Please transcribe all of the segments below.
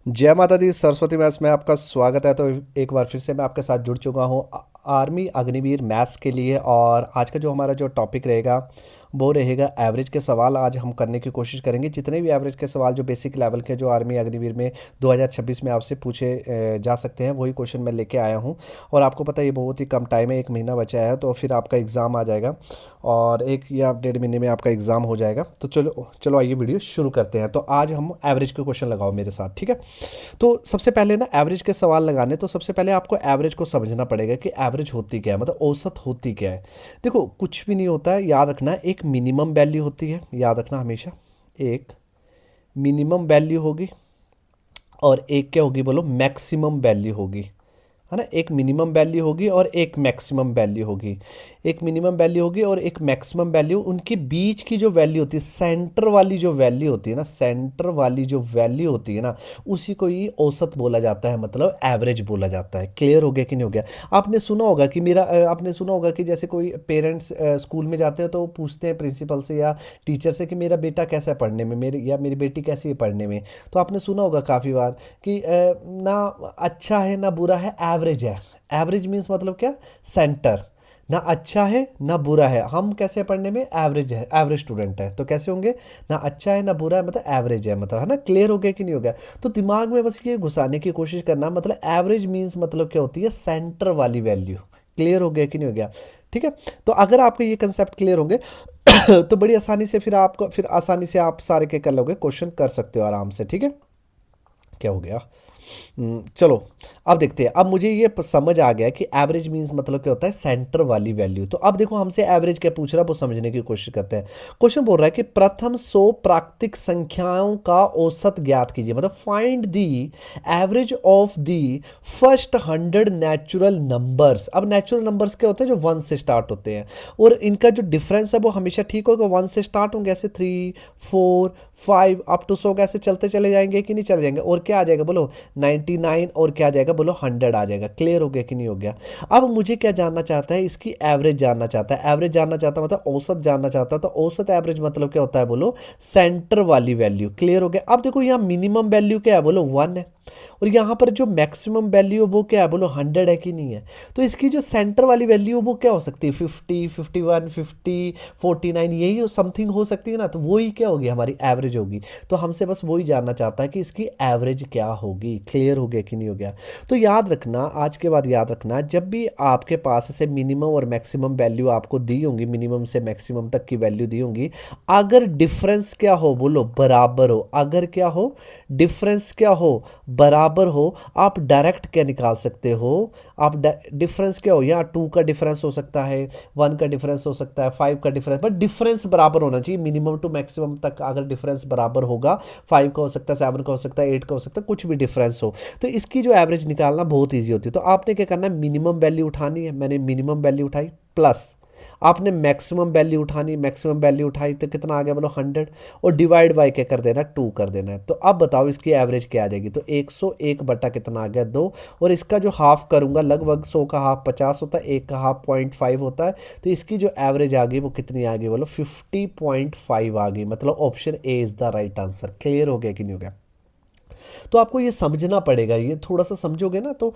जय माता दी। सरस्वती मैथ्स में आपका स्वागत है। तो एक बार फिर से मैं आपके साथ जुड़ चुका हूँ आर्मी अग्निवीर मैथ्स के लिए। और आज का जो हमारा जो टॉपिक रहेगा वो रहेगा एवरेज के सवाल। आज हम करने की कोशिश करेंगे जितने भी एवरेज के सवाल जो बेसिक लेवल के जो आर्मी अग्निवीर में 2026 में आपसे पूछे जा सकते हैं, वही क्वेश्चन मैं लेके आया हूँ। और आपको पता है ये बहुत ही कम टाइम है, एक महीना बचा है तो फिर आपका एग्ज़ाम आ जाएगा और एक या डेढ़ महीने में आपका एग्ज़ाम हो जाएगा। तो चलो चलो आइए वीडियो शुरू करते हैं। तो आज हम एवरेज के क्वेश्चन लगाओ मेरे साथ, ठीक है। तो सबसे पहले ना एवरेज के सवाल लगाने, तो सबसे पहले आपको एवरेज को समझना पड़ेगा कि एवरेज होती क्या है, मतलब औसत होती क्या है। देखो कुछ भी नहीं होता है, याद रखना एक मिनिमम वैल्यू होती है, याद रखना हमेशा। एक मिनिमम वैल्यू होगी और एक क्या होगी बोलो, मैक्सिमम वैल्यू होगी, है ना। एक मिनिमम वैल्यू होगी और एक मैक्सिमम वैल्यू होगी। एक मिनिमम वैल्यू होगी और एक मैक्सिमम वैल्यू। उनके बीच की जो वैल्यू होती है, सेंटर वाली जो वैल्यू होती है ना, सेंटर वाली जो वैल्यू होती है ना, उसी को ही औसत बोला जाता है, मतलब एवरेज बोला जाता है। क्लियर हो गया कि नहीं हो गया। आपने सुना होगा कि आपने सुना होगा कि जैसे कोई पेरेंट्स स्कूल में जाते हैं तो वो पूछते हैं प्रिंसिपल से या टीचर से कि मेरा बेटा कैसा है पढ़ने में, मेरी या मेरी बेटी कैसी है पढ़ने में। तो आपने सुना होगा काफ़ी बार कि ना अच्छा है ना बुरा है, एवरेज है। एवरेज मीन्स मतलब क्या, सेंटर। ना अच्छा है ना बुरा है, हम कैसे हैं पढ़ने में, एवरेज है, एवरेज स्टूडेंट है। तो कैसे होंगे, ना अच्छा है ना बुरा है, मतलब एवरेज है, मतलब, है ना। क्लियर हो गया कि नहीं हो गया। तो दिमाग में बस ये घुसाने की कोशिश करना, मतलब एवरेज मीन्स मतलब क्या होती है, सेंटर वाली वैल्यू। क्लियर हो गया कि नहीं हो गया। ठीक है। तो अगर आपको ये कंसेप्ट क्लियर होंगे तो बड़ी आसानी से फिर आसानी से आप सारे के कर लोगे, क्वेश्चन कर सकते हो आराम से, ठीक है। क्या हो गया। चलो अब देखते हैं। अब मुझे ये समझ आ गया कि एवरेज मींस मतलब क्या होता है, सेंटर वाली वैल्यू। तो अब देखो हमसे एवरेज क्या पूछ रहा है वो समझने की कोशिश करते हैं। क्वेश्चन बोल रहा है कि प्रथम 100 प्राकृतिक संख्याओं का औसत ज्ञात कीजिए, मतलब find the average of the first 100 natural numbers. अब नेचुरल नंबर्स क्या होते हैं, जो 1 से स्टार्ट होते हैं और इनका जो डिफरेंस है वो हमेशा ठीक होगा। 1 से स्टार्ट होंगे ऐसे 3 4 5 अप टू 100 कैसे चलते चले जाएंगे कि नहीं चले जाएंगे। और क्या आ जाएगा बोलो, 99। और क्या आ जाएगा बोलो, 100 आ जाएगा। क्लियर हो गया कि नहीं हो गया। अब मुझे क्या जानना चाहता है, इसकी एवरेज जानना चाहता है। एवरेज जानना चाहता है मतलब औसत जानना चाहता है। तो औसत एवरेज मतलब क्या होता है बोलो, सेंटर वाली वैल्यू। क्लियर हो गया। अब देखो यहाँ मिनिमम वैल्यू क्या है बोलो, 1 है। और यहाँ पर जो मैक्सिमम वैल्यू है वो क्या है बोलो, 100 है कि नहीं है। तो इसकी जो सेंटर वाली वैल्यू है वो क्या हो सकती है, 50 51 50 49, यही समथिंग हो सकती है ना। तो वही क्या होगी, हमारी एवरेज होगी। तो हमसे बस वही जानना चाहता है कि इसकी एवरेज क्या होगी। क्लियर हो गया कि नहीं हो गया। तो याद रखना, आज के बाद याद रखना, जब भी आपके पास से मिनिमम और मैक्सिमम वैल्यू आपको दी होंगी, मिनिमम से मैक्सिमम तक की वैल्यू दी होंगी, अगर डिफरेंस क्या हो बोलो, बराबर हो। अगर क्या हो, डिफरेंस क्या हो, बराबर हो, आप डायरेक्ट क्या निकाल सकते हो। आप डिफरेंस क्या हो, यहाँ 2 का डिफरेंस हो सकता है, 1 का डिफरेंस हो सकता है, 5 का डिफरेंस, बट डिफरेंस बराबर होना चाहिए। मिनिमम टू मैक्सिमम तक अगर डिफरेंस बराबर होगा, 5 का हो सकता है, 7 का हो सकता है, 8 का हो सकता है, कुछ भी डिफरेंस हो, तो इसकी जो एवरेज निकालना बहुत ईजी होती है। तो आपने क्या करना है, मिनिमम वैल्यू उठानी है। मैंने मिनिमम वैल्यू उठाई, प्लस आपने मैक्सिमम वैल्यू उठानी, मैक्सिमम वैल्यू उठाई तो कितना आ गया बोलो, 100। और डिवाइड बाय क्या कर देना, 2 कर देना है। तो अब बताओ इसकी एवरेज क्या आ जाएगी। तो 101 बटा कितना आ गया, 2। और इसका जो हाफ करूंगा, लगभग 100 का हाफ 50 होता है, 1 का हाफ 0.5 होता है। तो इसकी जो एवरेज आ गई वो कितनी आ गई बोलो, 50.5 आ गई। मतलब option A is the right answer. Clear हो गया कि नहीं हो गया। तो आपको ये समझना पड़ेगा, ये थोड़ा सा समझोगे ना तो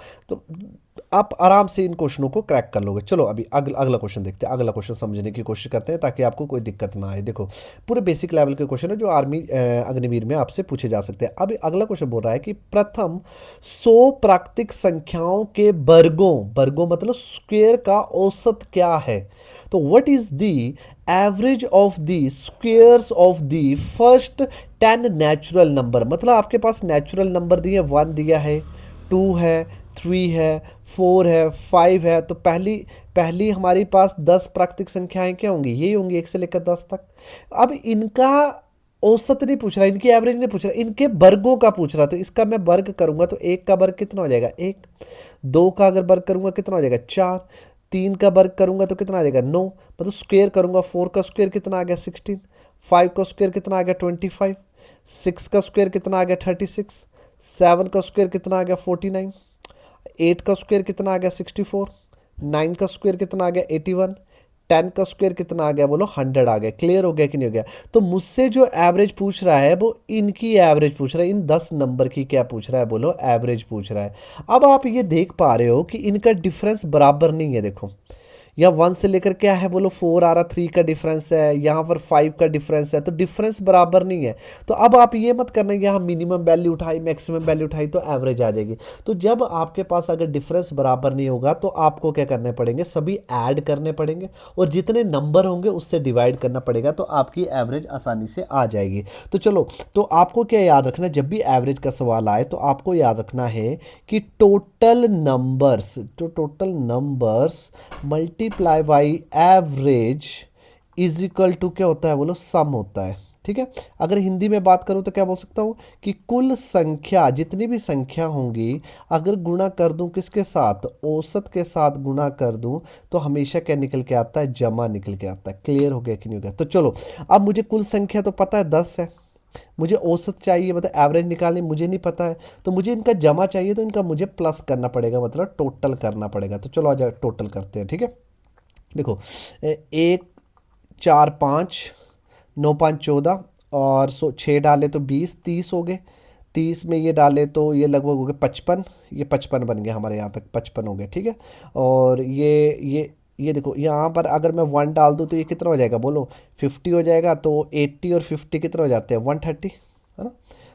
आप आराम से इन क्वेश्चनों को क्रैक कर लोगे। चलो अभी अगला क्वेश्चन देखते हैं। अगला क्वेश्चन समझने की कोशिश करते हैं ताकि आपको कोई दिक्कत ना आए। देखो पूरे बेसिक लेवल के क्वेश्चन है जो आर्मी अग्निवीर में आपसे पूछे जा सकते हैं। अभी अगला क्वेश्चन बोल रहा है कि प्रथम 100 प्राकृतिक संख्याओं के वर्गों, वर्गों मतलब स्क्वायर का औसत क्या है। तो what is the average of the squares of the first 10 natural number. मतलब आपके पास नेचुरल नंबर दिए, 1 दिया है, 2 है, 3 है, 4 है, 5 है। तो पहली पहली हमारे पास 10 प्राकृतिक संख्याएं क्या होंगी, यही होंगी 1 से लेकर 10 तक। अब इनका औसत नहीं पूछ रहा, इनकी एवरेज नहीं पूछ रहा, इनके वर्गों का पूछ रहा। तो इसका मैं वर्ग करूंगा तो 1 का वर्ग कितना हो जाएगा, 1। 2 का अगर वर्ग करूंगा कितना हो जाएगा, 4। 3 का वर्ग करूंगा तो कितना आ जाएगा, 9। मतलब स्क्वेयर करूंगा, 4 का स्क्वेयर कितना आ गया, 16। 5 का स्क्वेयर कितना आ गया, 25। 6 का स्क्वेयर कितना आ गया, 36। 7 का स्क्वेयर कितना आ गया, 49। 8 का स्क्वेयर कितना आ गया, 64। 9 का स्क्वेयर कितना आ गया, 81। 10 का स्क्वायर कितना आ गया, बोलो 100 आ गया। क्लियर हो गया कि नहीं हो गया? तो मुझसे जो एवरेज पूछ रहा है वो इनकी एवरेज पूछ रहा है, इन 10 नंबर की क्या पूछ रहा है, बोलो एवरेज पूछ रहा है। अब आप ये देख पा रहे हो कि इनका डिफरेंस बराबर नहीं है। देखो या 1 से लेकर क्या है, बोलो 4 आ रहा, 3 का डिफरेंस है, यहाँ पर 5 का डिफरेंस है, तो डिफरेंस बराबर नहीं है। तो अब आप ये मत करना यहाँ मिनिमम वैल्यू उठाई मैक्सिमम वैल्यू उठाई तो एवरेज आ जाएगी। तो जब आपके पास अगर डिफरेंस बराबर नहीं होगा तो आपको क्या करने पड़ेंगे, सभी ऐड करने पड़ेंगे और जितने नंबर होंगे उससे डिवाइड करना पड़ेगा, तो आपकी एवरेज आसानी से आ जाएगी। तो चलो, तो आपको क्या याद रखना है, जब भी एवरेज का सवाल आए तो आपको याद रखना है कि total numbers multiply by average is equal to क्या होता है, बोलो सम होता है। ठीक है, अगर हिंदी में बात करूं तो क्या बोल सकता हूं कि कुल संख्या, जितनी भी संख्या होंगी, अगर गुणा कर दूं किसके साथ, औसत के साथ गुणा कर दूं, तो हमेशा क्या निकल के आता है, जमा निकल के आता है। क्लियर हो गया कि नहीं हो गया? तो चलो, अब मुझे कुल संख्या तो पता है 10 है, मुझे औसत चाहिए मतलब एवरेज निकालनी मुझे नहीं पता है, तो मुझे इनका जमा चाहिए, तो इनका मुझे प्लस करना पड़ेगा, मतलब टोटल करना पड़ेगा। तो चलो आज टोटल करते हैं। ठीक है, देखो 1 4 5 9 5 14 और 6 डाले तो 20 30 हो गए। 30 में ये डाले तो ये लगभग हो गए 55, ये 55 बन गया हमारे यहाँ तक 55 हो गया। ठीक है, और ये देखो यहाँ पर अगर मैं 1 डाल दूँ तो ये कितना हो जाएगा, बोलो 50 हो जाएगा। तो 80 और 50 कितना हो जाते हैं, 130, है ना?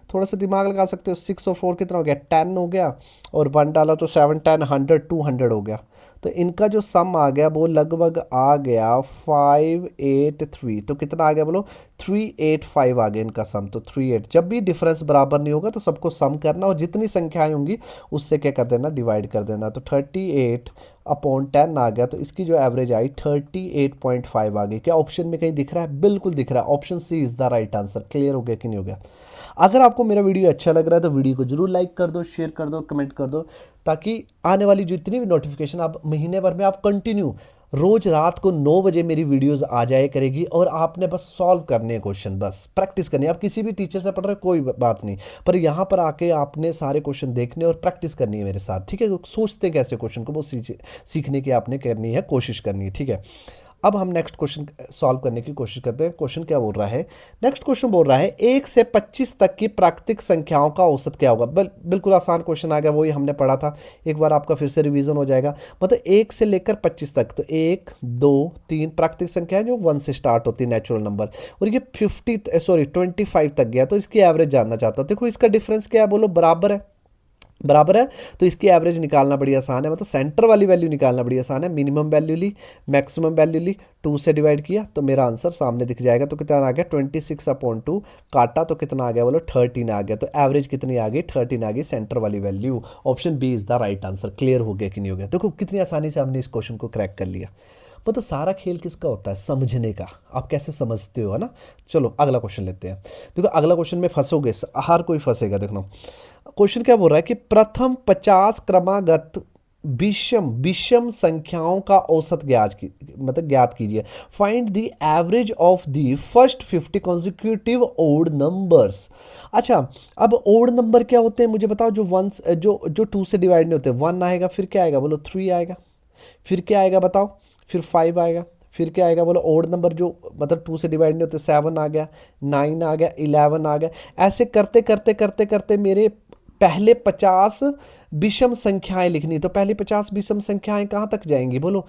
थोड़ा सा दिमाग लगा सकते हो। 6 और 4 कितना हो गया, 10 हो गया, और 1 डाला तो 7 10 100 200 हो गया। तो इनका जो सम आ गया वो लगभग आ गया 583। तो कितना आ गया, बोलो 385 आ गया इनका सम। तो 38, जब भी डिफरेंस बराबर नहीं होगा तो सबको सम करना और जितनी संख्याएं होंगी उससे क्या कर देना, डिवाइड कर देना। तो 38/10 आ गया, तो इसकी जो एवरेज आई 38.5 आ गई। क्या ऑप्शन में कहीं दिख रहा है? बिल्कुल दिख रहा है, option C is the right answer. Clear हो गया कि नहीं हो गया? अगर आपको मेरा वीडियो अच्छा लग रहा है तो वीडियो को जरूर लाइक कर दो, शेयर कर दो, कमेंट कर दो, ताकि आने वाली जितनी भी नोटिफिकेशन आप महीने भर में आप कंटिन्यू रोज रात को 9 बजे मेरी वीडियोस आ जाए करेगी, और आपने बस सॉल्व करने हैं क्वेश्चन, बस प्रैक्टिस करनी है। आप किसी भी टीचर से पढ़ रहे हो कोई बात नहीं, पर यहाँ पर आके आपने सारे क्वेश्चन देखने और प्रैक्टिस करनी है मेरे साथ। ठीक है, सोचते कैसे क्वेश्चन को वो सीखने की आपने करनी है, कोशिश करनी है। ठीक है, अब हम नेक्स्ट क्वेश्चन सॉल्व करने की कोशिश करते हैं। क्वेश्चन क्या बोल रहा है, नेक्स्ट क्वेश्चन बोल रहा है 1 से 25 तक की प्राकृतिक संख्याओं का औसत क्या होगा। बिल्कुल आसान क्वेश्चन आ गया, वही हमने पढ़ा था। एक बार आपका फिर से रिवीजन हो जाएगा। मतलब 1 से लेकर 25 तक, तो 1 2 3 प्राकृतिक संख्या है जो 1 से स्टार्ट होती है, नेचुरल नंबर, और ये 25 तक गया, तो इसकी एवरेज जानना चाहता हूं। देखो इसका डिफरेंस क्या है, बोलो बराबर है, बराबर है, तो इसकी एवरेज निकालना बड़ी आसान है। मतलब सेंटर वाली वैल्यू निकालना बड़ी आसान है। मिनिमम वैल्यू ली, मैक्सिमम वैल्यू ली, 2 से डिवाइड किया तो मेरा आंसर सामने दिख जाएगा। तो कितना आ गया, 26/2 काटा तो कितना आ गया, बोलो 13 आ गया। तो एवरेज कितनी आ गई, 13 आ गई, सेंटर वाली value. Option B is the right answer. Clear हो गया कि नहीं हो गया? देखो कितनी आसानी से हमने इस क्वेश्चन को क्रैक कर लिया। मतलब सारा खेल किसका होता है, समझने का। आप कैसे समझते हो, है ना? चलो अगला क्वेश्चन लेते हैं। देखो अगला क्वेश्चन में फंसोगे, हर कोई फंसेगा। देखो क्वेश्चन क्या बोल रहा है कि प्रथम 50 क्रमागत विषम विषम संख्याओं का औसत ज्ञात कीजिए। Find the average of the first 50 consecutive odd numbers. अच्छा, अब ओड नंबर क्या होते हैं मुझे बताओ, जो 1 जो 2 से डिवाइड नहीं होते। 1 आएगा, फिर क्या आएगा, बोलो 3 आएगा, फिर क्या आएगा बताओ, फिर 5 आएगा, फिर क्या आएगा, बोलो ओड नंबर जो मतलब 2 से डिवाइड नहीं होते। 7 आ गया, 9 आ गया, 11 आ गया। ऐसे करते करते करते करते मेरे पहले 50 विषम संख्याएं लिखनी। तो पहली 50 विषम संख्याएं कहाँ तक जाएंगी, बोलो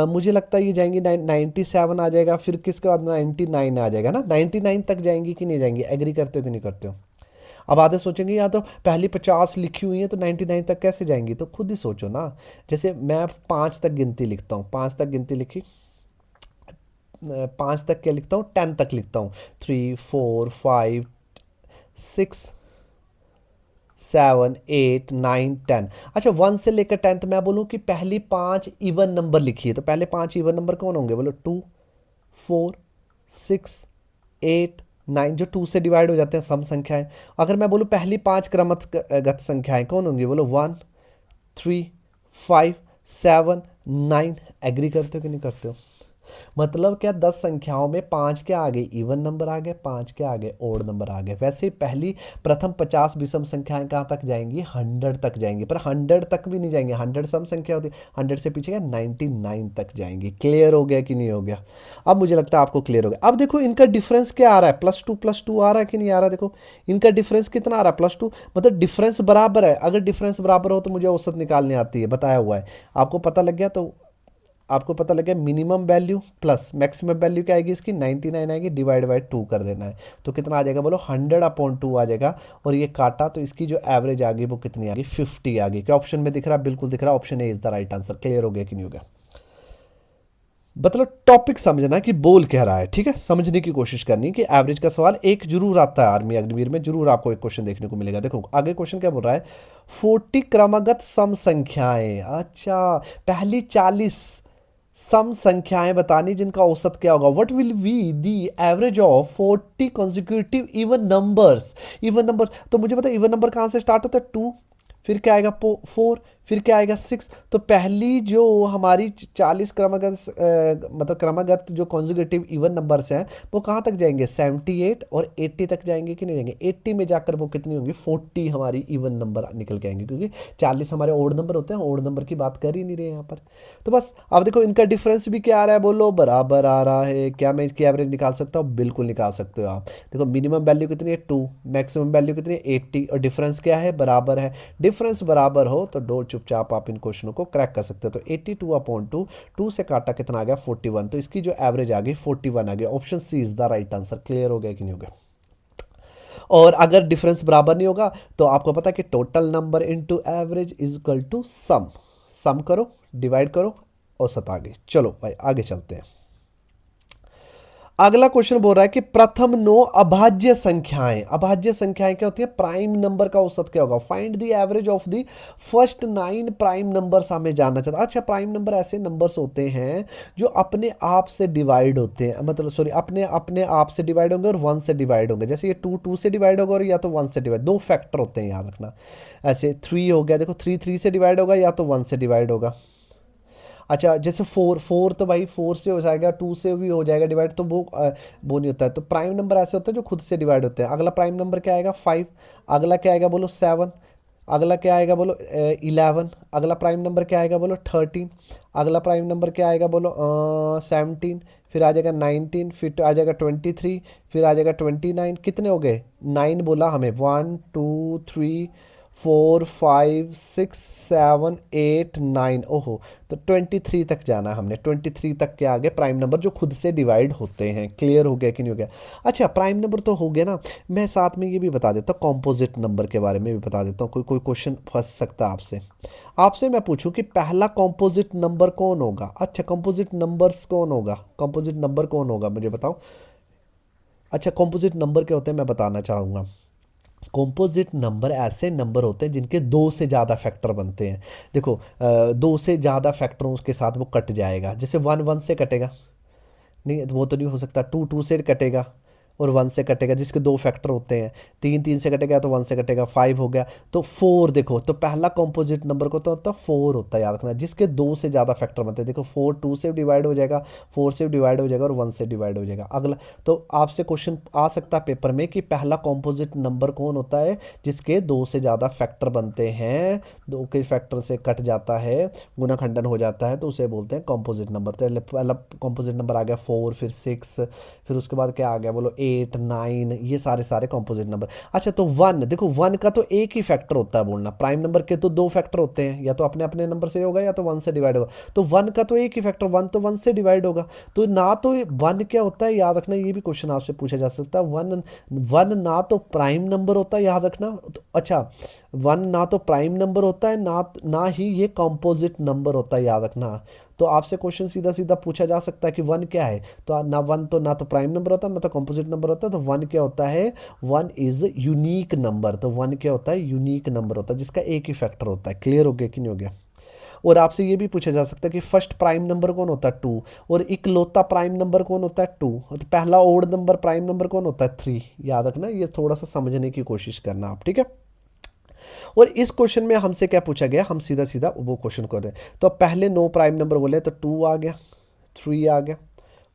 मुझे लगता है ये जाएंगी 97 आ जाएगा, फिर किसके बाद 99 आ जाएगा ना। 99 तक जाएंगी कि नहीं जाएंगी? एग्री करते हो कि नहीं करते हो? अब आधे सोचेंगे या तो पहली 50 लिखी हुई है तो 99 तक कैसे जाएंगी, तो खुद ही सोचो ना। जैसे मैं 5 तक गिनती लिखता हूँ, 5 तक गिनती लिखी, 5 तक क्या लिखता हूँ, 10 तक लिखता हूँ। 3 4 5 6 7 8 9 10। अच्छा 1 से लेकर 10, तो मैं बोलूँ कि पहली 5 इवन नंबर लिखिए। तो पहले 5 इवन नंबर कौन होंगे, बोलो 2 4 6 8 9, जो 2 से डिवाइड हो जाते हैं सम संख्याएं। अगर मैं बोलूँ पहली 5 क्रमगत संख्याएं कौन होंगी, बोलो 1 3 5 7 9। एग्री करते हो कि नहीं करते हो? मतलब क्या 10 संख्याओं में 5 के आगे इवन नंबर आ गए, 5 के आगे ओड नंबर आ गए। वैसे पहली प्रथम 50 विषम संख्याएं कहाँ तक जाएंगी, 100 तक जाएंगी, पर 100 तक भी नहीं जाएंगे, 100 सम संख्या होती है, 100 से पीछे क्या 99 तक जाएंगी। क्लियर हो गया कि नहीं हो गया? अब मुझे लगता है आपको क्लियर हो गया। अब देखो इनका डिफरेंस क्या आ रहा है, +2 आ रहा है कि नहीं आ रहा है? देखो इनका डिफरेंस कितना आ रहा है, +2, मतलब डिफरेंस बराबर है। अगर डिफरेंस बराबर हो तो मुझे औसत निकालनी आती है, बताया हुआ है। आपको पता लग गया तो आपको पता लग गया minimum value plus maximum value क्या आएगी इसकी, 99 आएगी, डिवाइड बाई 2 कर देना है। तो कितना आ जाएगा बोलो, 100/2 आ जाएगा। और ये काटा तो इसकी जो एवरेज आ गई वो कितनी आ गई, 50 आ गई। क्या ऑप्शन में दिख रहा है? बिल्कुल दिख रहा है, option A is the right answer. Clear हो गया कि नहीं हो गया? मतलब टॉपिक समझना कि बोल कह रहा है, ठीक है, समझने की कोशिश करनी कि एवरेज का सवाल एक जरूर आता है आर्मी अग्निवीर में, जरूर आपको एक क्वेश्चन देखने को मिलेगा। देखो आगे क्वेश्चन क्या बोल रहा है, 40 क्रमागत सम संख्याएं। अच्छा, पहली 40 सम संख्याएं बतानी जिनका औसत क्या होगा। What will be the average of 40 consecutive even numbers. Even number तो मुझे पता है इवन नंबर कहाँ से स्टार्ट होता है, 2, फिर क्या आएगा 4, फिर क्या आएगा 6। तो पहली जो हमारी 40 क्रमागत मतलब क्रमागत जो कॉन्जुगेटिव इवन नंबर्स हैं वो कहाँ तक जाएंगे, 78 और 80 तक जाएंगे कि नहीं जाएंगे? 80 में जाकर वो कितनी होंगी, 40 हमारी इवन नंबर निकल के आएंगे, क्योंकि 40 हमारे ओड नंबर होते हैं, ओड नंबर की बात कर ही नहीं रहे यहाँ पर। तो बस अब देखो इनका डिफरेंस भी क्या आ रहा है, बोलो बराबर आ रहा है। क्या मैं इसकी एवरेज निकाल सकता हूँ? बिल्कुल निकाल सकते हो आप। देखो मिनिमम वैल्यू कितनी है, 2, मैक्सिमम वैल्यू कितनी है, 80, और डिफरेंस क्या है, बराबर है। डिफरेंस बराबर हो तो दो चुपचाप आप इन क्वेश्चनों को क्रैक कर सकते हो। तो 82/2, 2 से काटा कितना आ गया, 41। तो इसकी जो एवरेज आ गई 41 आ गया। Option C is the right answer. Clear हो गया कि नहीं हो गया? और अगर डिफरेंस बराबर नहीं होगा तो आपको पता है कि total number into average is equal to sum. Sum करो, डिवाइड करो, औसत आ गई। चलो भाई आगे चलते हैं। अगला क्वेश्चन बोल रहा है कि प्रथम 9 अभाज्य संख्याएं। अभाज्य संख्याएं क्या होती है, प्राइम नंबर का औसत क्या होगा। Find the average of the first 9 prime numbers हमें जानना चाहता है। अच्छा, प्राइम नंबर ऐसे नंबर्स होते हैं जो अपने आप से डिवाइड होते हैं, मतलब सॉरी अपने अपने आप से डिवाइड होंगे और 1 से डिवाइड होंगे। जैसे ये 2 से डिवाइड होगा और या तो 1 से डिवाइड, दो फैक्टर होते हैं याद रखना। ऐसे 3 हो गया, देखो 3 से डिवाइड होगा या तो 1 से डिवाइड होगा। अच्छा, जैसे 4 तो भाई 4 से हो जाएगा, 2 से भी हो जाएगा डिवाइड, तो वो नहीं होता है। तो प्राइम नंबर ऐसे होते हैं जो खुद से डिवाइड होते हैं। अगला प्राइम नंबर क्या आएगा, 5। अगला क्या आएगा बोलो, 7। अगला क्या आएगा बोलो, 11। अगला प्राइम नंबर क्या आएगा बोलो, 13। अगला प्राइम नंबर क्या आएगा बोलो, 17। फिर आ जाएगा 19, फिर आ जाएगा 23, फिर आ जाएगा 29। कितने हो गए, 9 बोला हमें, 1 2 3 4 5 6 7 8 9। ओहो, तो 23 तक जाना है हमने। 23 तक के आगे प्राइम नंबर जो खुद से डिवाइड होते हैं। क्लियर हो गया कि नहीं हो गया? अच्छा, प्राइम नंबर तो हो गया ना, मैं साथ में ये भी बता देता हूँ, कॉम्पोजिट नंबर के बारे में भी बता देता हूँ। कोई कोई क्वेश्चन फंस सकता है आपसे। आपसे मैं पूछूं कि पहला कॉम्पोजिट नंबर कौन होगा। अच्छा, कॉम्पोजिट नंबर्स कौन होगा, कॉम्पोजिट नंबर कौन होगा मुझे बताओ। अच्छा, कॉम्पोजिट नंबर क्या होते हैं मैं बताना चाहूँगा। कॉम्पोजिट नंबर ऐसे नंबर होते हैं जिनके दो से ज़्यादा फैक्टर बनते हैं। देखो दो से ज़्यादा फैक्टरों के साथ वो कट जाएगा। जैसे 1 1 से कटेगा, नहीं वो तो नहीं हो सकता। 2 2 से कटेगा और 1 से कटेगा, जिसके दो फैक्टर होते हैं। 3 3 से कटेगा तो 1 से कटेगा, 5 हो गया। तो 4 देखो, तो पहला कॉम्पोजिट नंबर को तो होता है 4 होता है, याद रखना, जिसके दो से ज़्यादा फैक्टर बनते हैं। देखो 4 2 से डिवाइड हो जाएगा, 4 से डिवाइड हो जाएगा और 1 से डिवाइड हो जाएगा। अगला तो आपसे क्वेश्चन आ सकता है पेपर में कि पहला कॉम्पोजिट नंबर कौन होता है जिसके दो से ज़्यादा फैक्टर बनते हैं, दो के फैक्टर से कट जाता है, गुना खंडन हो जाता है, तो उसे बोलते हैं कॉम्पोजिट नंबर। तो पहला कॉम्पोजिट नंबर आ गया 4, फिर 6, फिर उसके बाद क्या आ गया बोलो 8 9, ये सारे सारे कॉम्पोजिट नंबर। अच्छा, तो 1 देखो, 1 का तो एक ही फैक्टर होता है बोलना। प्राइम नंबर के तो दो फैक्टर होते हैं, या तो अपने अपने नंबर से होगा या तो 1 से डिवाइड होगा। तो 1 का तो एक ही फैक्टर, 1 तो 1 से डिवाइड होगा। तो ना तो 1 क्या होता है, याद रखना, ये भी क्वेश्चन आपसे पूछा जा सकता है। 1 ना तो प्राइम नंबर होता है, याद रखना। तो अच्छा, 1 ना तो प्राइम नंबर होता है, ना ना ही ये कॉम्पोजिट नंबर होता है, याद रखना। तो आपसे क्वेश्चन सीधा सीधा पूछा जा सकता है कि 1 क्या है। तो ना 1 तो ना तो प्राइम नंबर होता है ना तो कंपोजिट नंबर होता है। तो 1 क्या होता है, 1 इज यूनिक नंबर। तो 1 क्या होता है, यूनिक नंबर होता है जिसका एक ही फैक्टर होता है। क्लियर हो गया कि नहीं हो गया? और आपसे ये भी पूछा जा सकता है कि फर्स्ट प्राइम नंबर कौन होता है, 2। और इकलौता प्राइम नंबर कौन होता है, 2। तो पहला ओड नंबर प्राइम नंबर कौन होता है, 3। याद रखना, ये थोड़ा सा समझने की कोशिश करना आप, ठीक है। और इस क्वेश्चन में हमसे क्या पूछा गया, हम सीधा सीधा वो क्वेश्चन कर रहे हैं। तो पहले 9 प्राइम नंबर बोले तो 2 आ गया, 3 आ गया,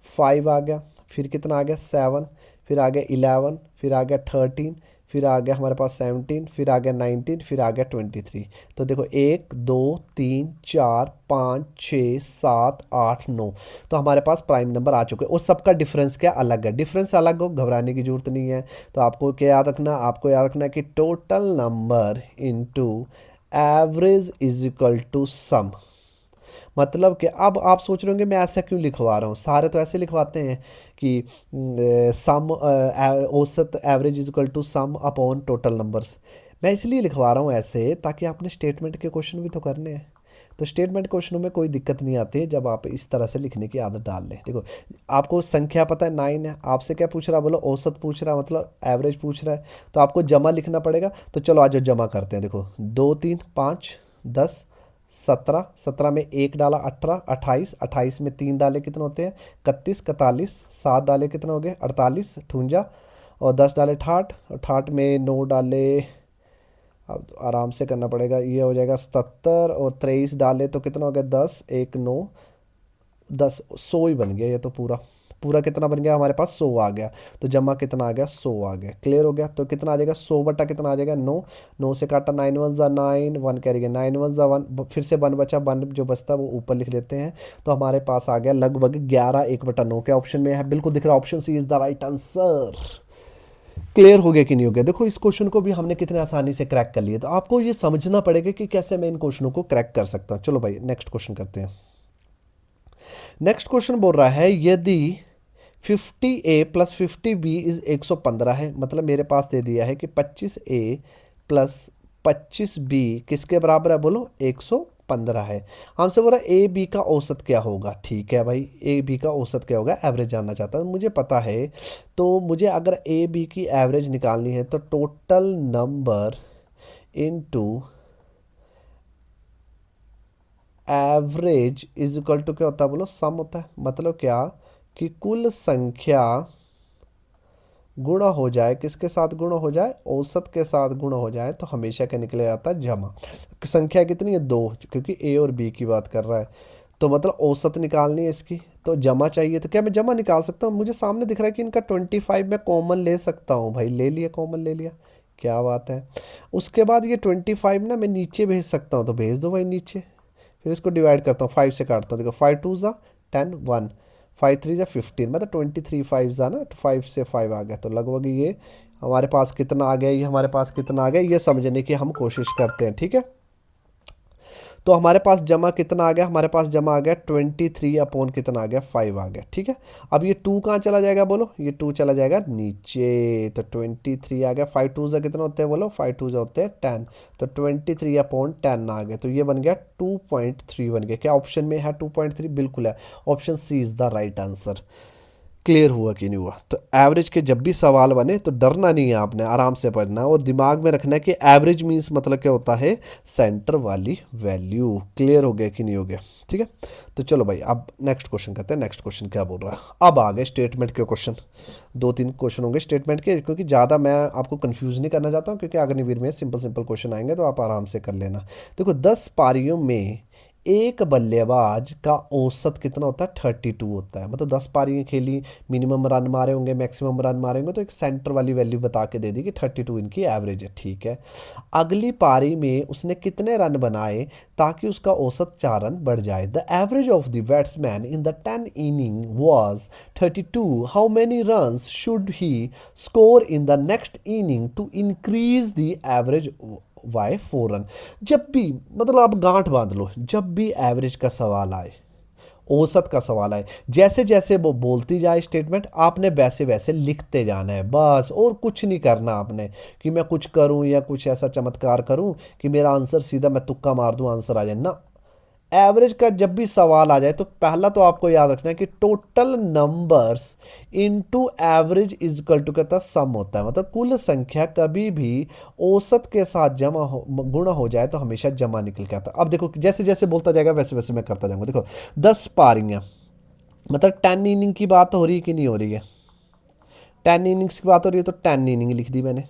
5 आ गया, फिर कितना आ गया 7, फिर आ गया 11, फिर आ गया 13, फिर आ गया हमारे पास 17, फिर आ गया 19, फिर आ गया 23। तो देखो 1 2 3 4 5 6 7 8 9, तो हमारे पास प्राइम नंबर आ चुके हैं और सबका डिफरेंस क्या अलग है। डिफरेंस अलग हो, घबराने की जरूरत नहीं है। तो आपको क्या याद रखना, आपको याद रखना है कि total number into average is equal to sum. मतलब कि अब आप सोच रहे होंगे मैं ऐसा क्यों लिखवा रहा हूँ, सारे तो ऐसे लिखवाते हैं कि सम औसत average is equal to sum upon total numbers. मैं इसलिए लिखवा रहा हूँ ऐसे ताकि आपने स्टेटमेंट के क्वेश्चन भी तो करने हैं। तो स्टेटमेंट क्वेश्चनों में कोई दिक्कत नहीं आती है जब आप इस तरह से लिखने की आदत डाल लें। देखो आपको संख्या पता है 9 है, आपसे क्या पूछ रहा है, बोलो औसत पूछ रहा है, मतलब एवरेज पूछ रहा है, तो आपको जमा लिखना पड़ेगा। तो चलो आज जमा करते हैं। देखो 2 3 5 10 17, 17 में 1 डाला 18, 28, 28 में 3 डाले कितने होते हैं 31, 41, 7 डाले कितने हो गए 48, 58, और 10 डाले 68, 68 में 9 डाले, अब आराम से करना पड़ेगा, ये हो जाएगा 77, और 23 डाले तो कितना हो गया 10, 1 9 10, 100 ही बन गया ये तो पूरा। पूरा कितना बन गया हमारे पास 100 आ गया। तो जमा कितना आ गया 100 आ गया। क्लियर हो गया। तो कितना आ जाएगा 100 बटा कितना आ जाएगा 9, 9 से काटा 9 1 ज़ा 9, 1 कैरी गया 9 1 ज़ा 1, फिर से 1 बचा, 1 जो बचता है वो ऊपर लिख लेते हैं। तो हमारे पास आ गया लगभग 11 1/9 के ऑप्शन में है, बिल्कुल दिख रहा है option C is the right answer. Clear हो गया कि नहीं हो गया। देखो इस क्वेश्चन को भी हमने कितने आसानी से क्रैक कर लिया। तो आपको ये समझना पड़ेगा कि कैसे मैं इन क्वेश्चनों को क्रैक कर सकता हूँ। चलो भाई नेक्स्ट क्वेश्चन करते हैं। नेक्स्ट क्वेश्चन बोल रहा है यदि 50A प्लस 50B इज 115 है, मतलब मेरे पास दे दिया है कि 25A प्लस 25B किसके बराबर है, बोलो 115 है। हमसे बोल रहा है ए बी का औसत क्या होगा। ठीक है भाई, ए बी का औसत क्या होगा, एवरेज जानना चाहता है, मुझे पता है। तो मुझे अगर ए बी की एवरेज निकालनी है तो total number into average is equal to क्या होता है, बोलो सम होता है। मतलब क्या कि कुल संख्या गुणा हो जाए, किसके साथ गुणा हो जाए, औसत के साथ गुणा हो जाए, तो हमेशा क्या निकले आता है जमा। संख्या कितनी है 2, क्योंकि ए और बी की बात कर रहा है। तो मतलब औसत निकालनी है इसकी, तो जमा चाहिए। तो क्या मैं जमा निकाल सकता हूँ, मुझे सामने दिख रहा है कि इनका 25 मैं कॉमन ले सकता हूँ। भाई ले लिया, कॉमन ले लिया, क्या बात है। उसके बाद ये 25 ना मैं नीचे भेज सकता हूँ, तो भेज दो भाई नीचे। फिर इसको डिवाइड करता हूँ, 5 से काटता हूँ। देखो 5 2 ज़ा 10, 1, 5 3 ज़ा 15, मतलब 23 5 ज़ा ना, तो 5 से 5 आ गया। तो लगभग ये हमारे पास कितना आ गया, ये हमारे पास कितना आ गया, ये समझने की हम कोशिश करते हैं। ठीक है, तो हमारे पास जमा कितना आ गया, हमारे पास जमा आ गया 23 अपॉन कितना आ गया 5 आ गया। ठीक है, अब ये 2 कहाँ चला जाएगा, बोलो ये 2 चला जाएगा नीचे। तो 23 आ गया, 5 2 जा कितना होते हैं, बोलो 5 2 जा होते हैं 10। तो 23 अपॉन 10 आ गया, तो ये बन गया 2.3 बन गया। क्या ऑप्शन में है 2.3, बिल्कुल है, option C is the right answer. Clear हुआ कि नहीं हुआ। तो एवरेज के जब भी सवाल बने तो डरना नहीं है, आपने आराम से पढ़ना है और दिमाग में रखना है कि एवरेज मीन्स मतलब क्या होता है, सेंटर वाली वैल्यू। क्लियर हो गया कि नहीं हो गया। ठीक है, तो चलो भाई अब नेक्स्ट क्वेश्चन करते हैं। नेक्स्ट क्वेश्चन क्या बोल रहा है, अब आ गए स्टेटमेंट के क्वेश्चन। 2 3 क्वेश्चन होंगे स्टेटमेंट के, क्योंकि ज़्यादा मैं आपको कंफ्यूज नहीं करना चाहता हूँ, क्योंकि अग्निवीर में सिंपल सिंपल क्वेश्चन आएंगे तो आप आराम से कर लेना। देखो 10 पारियों में एक बल्लेबाज का औसत कितना होता है, 32 होता है। मतलब 10 पारियां खेली, मिनिमम रन मारे होंगे, मैक्सिमम रन मारे होंगे, तो एक सेंटर वाली वैल्यू बता के दे दी कि 32 इनकी एवरेज है। ठीक है, अगली पारी में उसने कितने रन बनाए ताकि उसका औसत 4 रन बढ़ जाए। The average of the batsman in the 10 inning was 32, how many run should he score in the next inning to increase the average by 4 run. जब भी, मतलब आप गांठ बांध लो, जब भी एवरेज का सवाल आए, औसत का सवाल आए, जैसे जैसे वो बोलती जाए स्टेटमेंट, आपने वैसे वैसे लिखते जाना है बस, और कुछ नहीं करना आपने कि मैं कुछ करूं या कुछ ऐसा चमत्कार करूं कि मेरा आंसर सीधा मैं तुक्का मार दूं आंसर आ जाए ना। एवरेज का जब भी सवाल आ जाए तो पहला तो आपको याद रखना है कि total numbers into average is equal to कहता सम होता है। मतलब कुल संख्या कभी भी औसत के साथ गुणा हो जाए तो हमेशा जमा निकल के आता है। अब देखो जैसे जैसे बोलता जाएगा वैसे वैसे मैं करता जाऊंगा। देखो 10 पारियां, मतलब 10 इनिंग की बात हो रही है कि नहीं हो रही है, 10 इनिंग्स की बात हो रही है, तो 10 इनिंग लिख दी मैंने।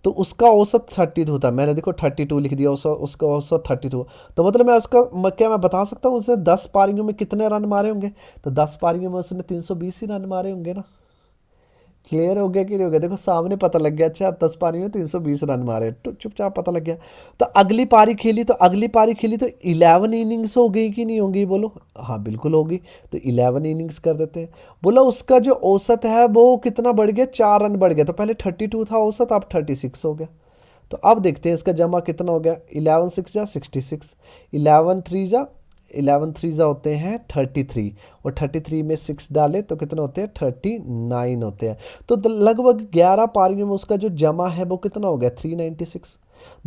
तो उसका औसत 32 था, मैंने देखो 32 लिख दिया, उसका औसत 32। तो मतलब मैं उसका क्या मैं बता सकता हूँ उसने 10 पारियों में कितने रन मारे होंगे? तो 10 पारियों में उसने 320 ही रन मारे होंगे ना। क्लियर हो गया कि नहीं हो गया? देखो सामने पता लग गया, अच्छा 10 पारी में 320 रन मारे, तो चुपचाप पता लग गया। तो अगली पारी खेली, तो अगली पारी खेली तो 11 इनिंग्स हो गई कि नहीं होंगी, बोलो? हाँ बिल्कुल होगी। तो 11 इनिंग्स कर देते हैं। बोला उसका जो औसत है वो कितना बढ़ गया, 4 रन बढ़ गया। तो पहले 32 था औसत, अब 36 हो गया। तो अब देखते हैं इसका जमा कितना हो गया। 11 सिक्स जा 66, 11 थ्री जा होते हैं 33, और 33 में 6 डाले तो कितने होते हैं, 39 होते हैं। तो लगभग 11 पारियों में उसका जो जमा है वो कितना हो गया, 396।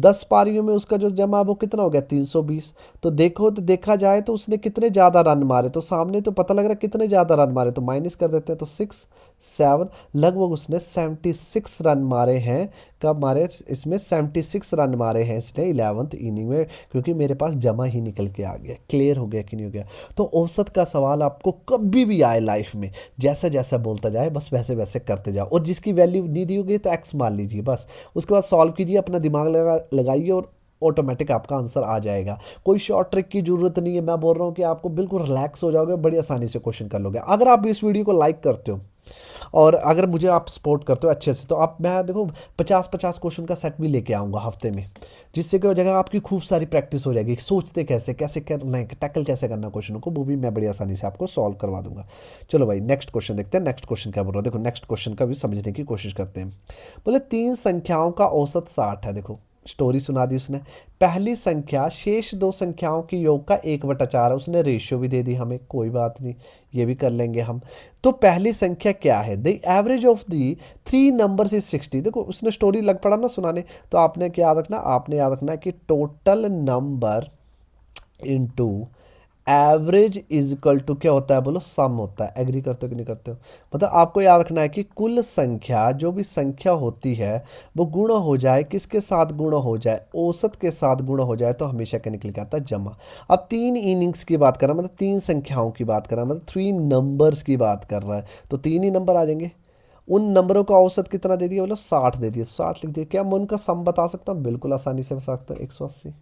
10 पारियों में उसका जो जमा है वो कितना हो गया, 320। तो देखो, तो देखा जाए तो उसने कितने ज़्यादा रन मारे, तो सामने तो पता लग रहा है कितने ज़्यादा रन मारे, तो माइनस कर देते हैं, तो 6 7, लगभग उसने 76 रन मारे हैं। कब मारे? इसमें 76 रन मारे हैं इसने 11th इनिंग में, क्योंकि मेरे पास जमा ही निकल के आ गया। क्लियर हो गया कि नहीं हो गया? तो औसत का सवाल आपको कभी भी आए लाइफ में, जैसा जैसा बोलता जाए बस वैसे वैसे करते जाओ, और जिसकी वैल्यू नहीं दी होगी तो एक्स मान लीजिए बस। उसके बाद सॉल्व कीजिए, अपना दिमाग लगाइए, और ऑटोमेटिक आपका आंसर आ जाएगा। कोई शॉर्ट ट्रिक की जरूरत नहीं है, मैं बोल रहा हूँ कि आपको बिल्कुल रिलैक्स हो जाओगे, बड़ी आसानी से क्वेश्चन कर लोगे। अगर आप इस वीडियो को लाइक करते हो और अगर मुझे आप सपोर्ट करते हो अच्छे से, तो आप, मैं देखो 50-50 क्वेश्चन का सेट भी लेके आऊँगा हफ्ते में, जिससे क्या हो जाएगा, आपकी खूब सारी प्रैक्टिस हो जाएगी। सोचते कैसे कैसे करना है, टैकल कैसे करना क्वेश्चनों को, वो भी मैं बड़ी आसानी से आपको सॉल्व करवा दूंगा। चलो भाई नेक्स्ट क्वेश्चन देखते हैं। नेक्स्ट क्वेश्चन क्या बोल रहा है, देखो नेक्स्ट क्वेश्चन का भी समझने की कोशिश करते हैं। बोले 3 संख्याओं का औसत 60 है। देखो स्टोरी सुना दी उसने। पहली संख्या शेष 2 संख्याओं के योग का 1/4 है। उसने रेशियो भी दे दी हमें, कोई बात नहीं, ये भी कर लेंगे हम। तो पहली संख्या क्या है? The average of the 3 numbers is 60। देखो उसने स्टोरी लग पड़ा ना सुनाने, तो आपने क्या याद रखना, आपने याद रखना कि total number into average is equal to क्या होता है, बोलो? सम होता है। एग्री करते हो कि नहीं करते हो? मतलब आपको याद रखना है कि कुल संख्या, जो भी संख्या होती है वो गुणा हो जाए, किसके साथ गुणा हो जाए, औसत के साथ गुणा हो जाए, तो हमेशा क्या निकल के आता है, जमा। अब 3 इनिंग्स की बात कर रहा है, मतलब 3 संख्याओं की बात कर रहा है, मतलब 3 नंबर्स की बात कर रहा है, तो 3 ही नंबर आ जाएंगे। उन नंबरों का औसत कितना दे दिया, बोलो? 60 दे दिया, 60 लिख दिया। क्या मैं उनका सम बता सकता हूँ? बिल्कुल आसानी से बता सकता हूँ, 180।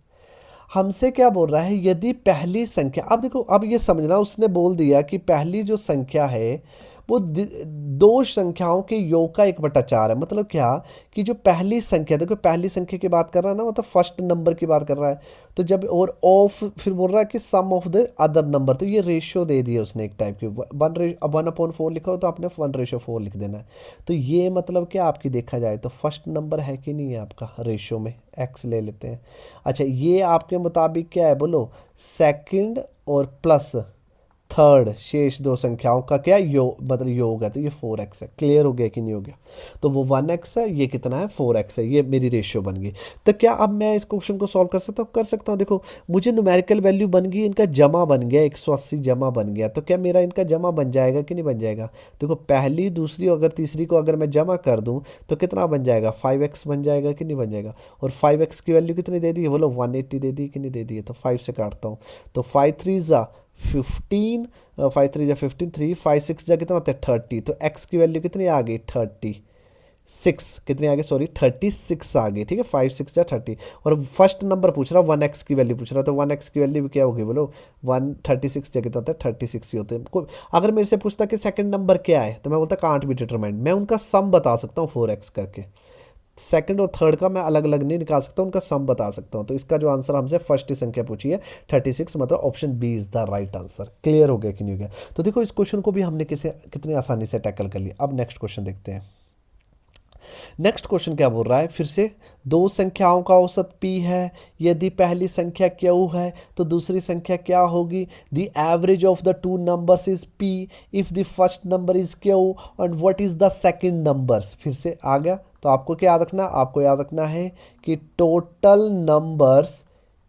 हमसे क्या बोल रहा है, यदि पहली संख्या, अब देखो, अब ये समझना, उसने बोल दिया कि पहली जो संख्या है वो 2 संख्याओं के योग का 1/4 है। मतलब क्या, कि जो पहली संख्या, देखो पहली संख्या की बात कर रहा है ना, मतलब फर्स्ट नंबर की बात कर रहा है। तो जब, और ऑफ फिर बोल रहा है कि सम ऑफ द अदर नंबर, तो ये रेशियो दे दिया उसने एक टाइप की। 1/4 लिखा हो तो आपने 1/4 लिख देना है। तो ये मतलब क्या, आपकी देखा जाए तो फर्स्ट नंबर है कि नहीं है आपका रेशियो में, एक्स ले लेते हैं। अच्छा ये आपके मुताबिक क्या है, बोलो? सेकंड और प्लस थर्ड, शेष 2 संख्याओं का क्या योग, मतलब योग है, तो ये 4x है। क्लियर हो गया कि नहीं हो गया? तो वो 1x है, ये कितना है, 4x है। ये मेरी रेशियो बन गई। तो क्या अब मैं इस क्वेश्चन को सॉल्व कर सकता हूँ? कर सकता हूँ। देखो मुझे न्यूमेरिकल वैल्यू बन गई, इनका जमा बन गया, 180 जमा बन गया। तो क्या मेरा इनका जमा बन जाएगा कि नहीं बन जाएगा? देखो पहली, दूसरी, अगर तीसरी को अगर मैं जमा कर दूं तो कितना बन जाएगा, 5x बन जाएगा कि नहीं बन जाएगा? और 5x की वैल्यू कितनी दे दी है, बोलो? 180 दे दी कि नहीं दे दी है? तो 5 से काटता हूँ, तो 5 3 जा 15, 5 3 जा 15, 3 5 6 जा कितना होता है, 30। तो x की वैल्यू कितनी आ गई, 36। कितनी आ गई, सॉरी 36 आ गई। ठीक है, 5 6 जा 30। और फर्स्ट नंबर पूछ रहा, 1x की वैल्यू पूछ रहा, तो 1x की वैल्यू क्या होगी, बोलो? 136 जा कितना होता है, 36 ही होते हैं। अगर मेरे से पूछता कि सेकंड नंबर क्या है, तो मैं बोलता कांट बी डिटरमाइंड। मैं उनका सम बता सकता हूँ 4x करके। सेकंड और थर्ड का मैं अलग अलग नहीं निकाल सकता, उनका सम बता सकता हूँ। तो इसका जो आंसर हमसे फर्स्ट संख्या पूछी है 36, मतलब option B is the right answer. Clear हो गया कि नहीं हो गया? तो देखो इस क्वेश्चन को भी हमने कितनी आसानी से टैकल कर लिया। अब नेक्स्ट क्वेश्चन देखते हैं। नेक्स्ट क्वेश्चन क्या बोल रहा है, फिर से 2 संख्याओं का औसत p है। यदि पहली संख्या q है तो दूसरी संख्या क्या होगी? The average of the 2 numbers is p if the first number is q and what is the second numbers. फिर से आ गया। तो आपको क्या याद रखना, आपको याद रखना है कि total numbers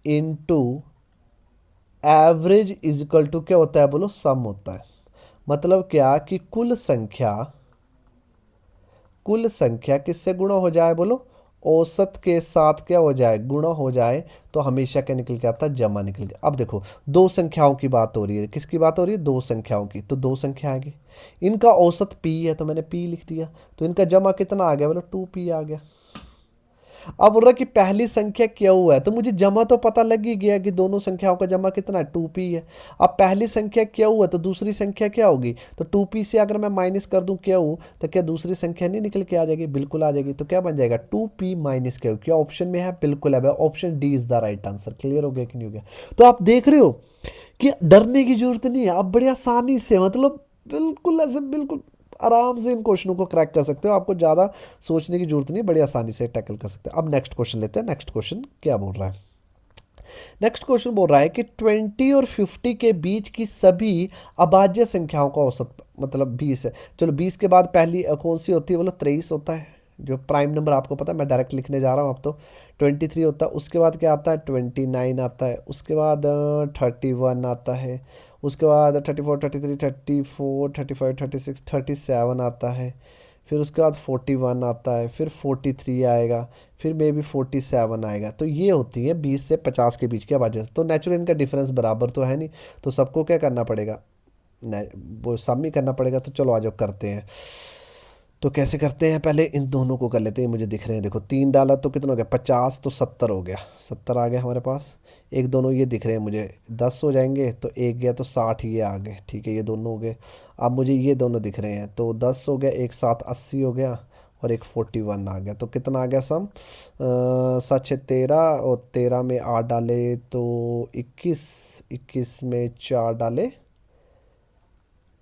into average is equal to क्या होता है, बोलो? सम होता है। मतलब क्या, कि कुल संख्या किससे गुणा हो जाए, बोलो? औसत के साथ क्या हो जाए, गुणा हो जाए, तो हमेशा क्या निकल के आता है, जमा निकल के। अब देखो 2 संख्याओं की बात हो रही है, किसकी बात हो रही है, 2 संख्याओं की। तो 2 संख्या आ गई, इनका औसत p है, तो मैंने p लिख दिया। तो इनका जमा कितना आ गया, बोलो? 2p आ गया। अब बोल रहा कि पहली संख्या क्यू है, तो मुझे जमा तो पता लग ही गया कि दोनों संख्याओं का जमा कितना है, 2p है। अब पहली संख्या क्यू है तो दूसरी संख्या क्या होगी, तो 2p से अगर मैं माइनस कर दूं क्यू, तो क्या दूसरी संख्या नहीं निकल के आ जाएगी, बिल्कुल आ जाएगी। तो क्या बन जाएगा 2p माइनस क्यू, क्या ऑप्शन में है, बिल्कुल है भाई, option D is the right answer. Clear हो गया कि नहीं हो गया। तो आप देख रहे हो कि डरने की जरूरत नहीं है, आप बड़ी आसानी से मतलब बिल्कुल ऐसे बिल्कुल आराम से इन क्वेश्चनों को क्रैक कर सकते हो, आपको ज़्यादा सोचने की जरूरत नहीं, बड़ी आसानी से टैकल कर सकते हो। अब नेक्स्ट क्वेश्चन लेते हैं। नेक्स्ट क्वेश्चन क्या बोल रहा है, नेक्स्ट क्वेश्चन बोल रहा है कि 20 और 50 के बीच की सभी अभाज्य संख्याओं का औसत मतलब 20 है। चलो 20 के बाद पहली कौन सी होती है, बोलो 23 होता है, जो प्राइम नंबर आपको पता है, मैं डायरेक्ट लिखने जा रहा हूँ अब तो। 23 होता है, उसके बाद क्या आता है, 29 आता है, उसके बाद 31 आता है, उसके बाद 34, 33, 34, 35, 36, 37 आता है, फिर उसके बाद 41 आता है, फिर 43 आएगा, फिर मे बी 47 आएगा। तो ये होती है 20 से 50 के बीच की आवाज़ें। तो नेचुरल इनका डिफरेंस बराबर तो है नहीं, तो सबको क्या करना पड़ेगा, वो सम ही करना पड़ेगा। तो चलो आज करते हैं। तो कैसे करते हैं, पहले इन दोनों को कर लेते हैं, मुझे दिख रहे हैं, देखो 3 डाला तो कितना हो गया 50, तो 70 हो गया, 70 आ गया हमारे पास। एक दोनों ये दिख रहे हैं मुझे 10 हो जाएंगे, तो एक गया तो 60 ये आ गए, ठीक है, ये दोनों हो गए। अब मुझे ये दोनों दिख रहे हैं, तो 10 हो गया, एक साथ 80 हो गया, और एक 41 आ गया। तो कितना आ गया सम, 7 6 13, और 13 में 8 डाले तो 21, 21 में 4 डाले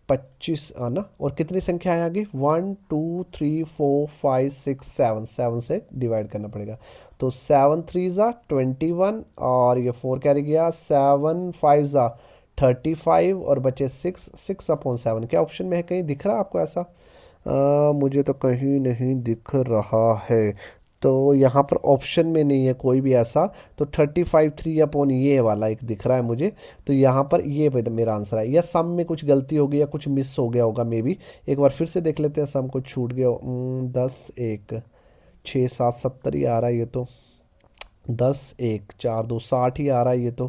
25 आना, और कितनी संख्या है आगे, 1 2 3 4 5 6 7, 7 से डिवाइड करना पड़ेगा। तो 7 3 ज़ा 21, और ये 4 कैरी गया, 7 5 ज़ा 35, और बचे 6, 6/7। क्या ऑप्शन में है, कहीं दिख रहा है आपको ऐसा, मुझे तो कहीं नहीं दिख रहा है। तो यहाँ पर ऑप्शन में नहीं है कोई भी ऐसा। तो 35 3 ये वाला एक दिख रहा है मुझे। तो यहाँ पर ये मेरा आंसर है, या सम में कुछ गलती हो गई या कुछ मिस हो गया होगा मे बी। एक बार फिर से देख लेते हैं, सम कुछ छूट गया 10 1 6 7 70 ही आ रहा है ये तो, 10 1 4 2 60 ही आ रहा है ये तो,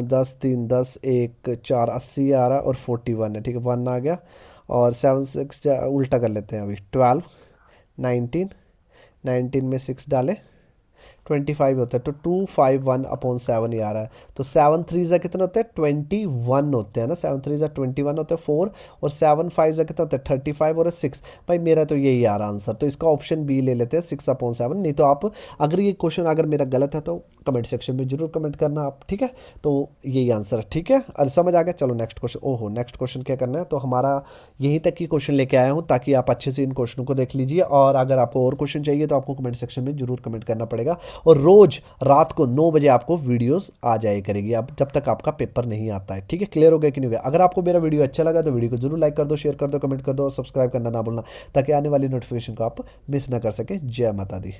10 3 10 1 4 80 आ रहा है, और 41 है, ठीक है, 1 आ गया। और 7 6 उल्टा कर लेते हैं अभी, 12 19, 19 में 6 डाले 25 होता है, तो 251/7 ही आ रहा है। तो 7 3 ज़ा कितना होता है, 21 होते हैं ना, 7 3 ज़ा 21 होता है 4, और 7 5 ज़ा कितना होता है 35, और 6। भाई मेरा तो यही आ रहा आंसर, तो इसका ऑप्शन बी ले लेते हैं 6/7। नहीं तो आप अगर ये क्वेश्चन अगर मेरा गलत है तो कमेंट सेक्शन में जरूर कमेंट करना आप, ठीक है। तो यही आंसर है, ठीक है, अरे समझ आ गया। चलो नेक्स्ट क्वेश्चन, ओहो नेक्स्ट क्वेश्चन क्या करना है, तो हमारा यहीं तक की क्वेश्चन लेके आया हूँ, ताकि आप अच्छे से इन क्वेश्चनों को देख लीजिए, और अगर आपको और क्वेश्चन चाहिए तो आपको कमेंट सेक्शन में जरूर कमेंट करना पड़ेगा। और रोज रात को 9 बजे आपको वीडियोस आ जाए करेगी, अब जब तक आपका पेपर नहीं आता है, ठीक है। क्लियर हो गया कि नहीं हो गया। अगर आपको मेरा वीडियो अच्छा लगा तो वीडियो को जरूर लाइक कर दो, शेयर कर दो, कमेंट कर दो, और सब्सक्राइब करना ना भूलना, ताकि आने वाली नोटिफिकेशन को आप मिस ना कर सके। जय माता दी।